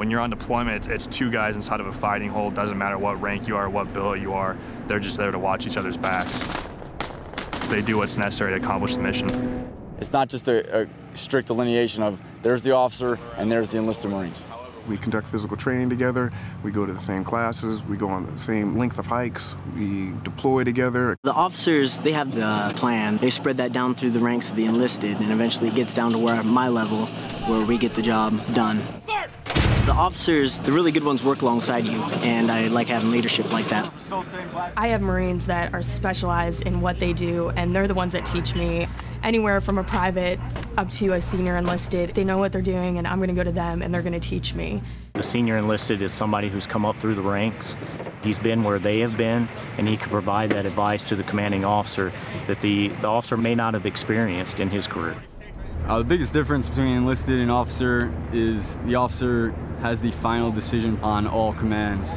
When you're on deployment, it's two guys inside of a fighting hole. Doesn't matter what rank you are, what billet you are. They're just there to watch each other's backs. They do what's necessary to accomplish the mission. It's not just a strict delineation of there's the officer and there's the enlisted Marines. We conduct physical training together, we go to the same classes, we go on the same length of hikes, we deploy together. The officers, they have the plan. They spread that down through the ranks of the enlisted, and eventually it gets down to where my level, where we get the job done. The officers, the really good ones, work alongside you, and I like having leadership like that. I have Marines that are specialized in what they do, and they're the ones that teach me. Anywhere from a private up to a senior enlisted, they know what they're doing, and I'm going to go to them, and they're going to teach me. The senior enlisted is somebody who's come up through the ranks. He's been where they have been, and he can provide that advice to the commanding officer that the officer may not have experienced in his career. The biggest difference between enlisted and officer is the officer has the final decision on all commands.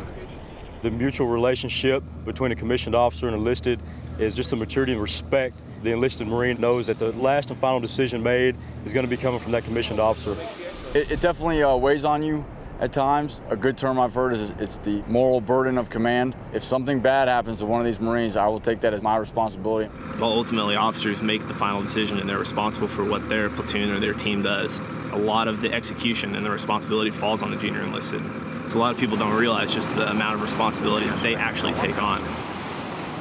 The mutual relationship between a commissioned officer and enlisted is just the maturity and respect. The enlisted Marine knows that the last and final decision made is going to be coming from that commissioned officer. It definitely weighs on you at times. A good term I've heard is it's the moral burden of command. If something bad happens to one of these Marines, I will take that as my responsibility. Well, ultimately, officers make the final decision, and they're responsible for what their platoon or their team does. A lot of the execution and the responsibility falls on the junior enlisted. So a lot of people don't realize just the amount of responsibility that they actually take on.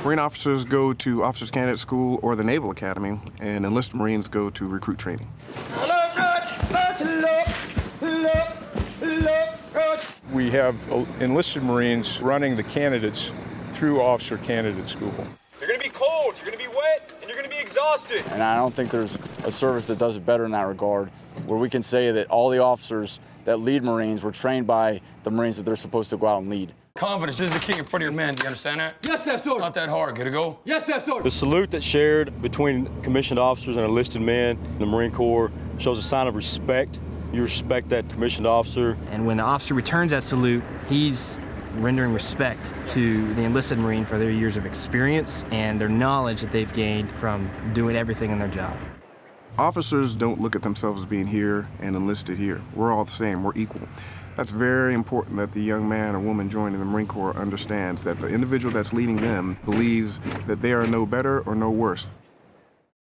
Marine officers go to Officers Candidate School or the Naval Academy, and enlisted Marines go to recruit training. We have enlisted Marines running the candidates through Officer Candidate School. You're going to be cold, you're going to be wet, and you're going to be exhausted. And I don't think there's a service that does it better in that regard, where we can say that all the officers that lead Marines were trained by the Marines that they're supposed to go out and lead. Confidence is the key in front of your men. Do you understand that? Yes, sir. It's not that hard. Get it go? Yes, sir. The salute that's shared between commissioned officers and enlisted men in the Marine Corps shows a sign of respect. You respect that commissioned officer. And when the officer returns that salute, he's rendering respect to the enlisted Marine for their years of experience and their knowledge that they've gained from doing everything in their job. Officers don't look at themselves as being here and enlisted here. We're all the same, we're equal. That's very important that the young man or woman joining the Marine Corps understands that the individual that's leading them believes that they are no better or no worse.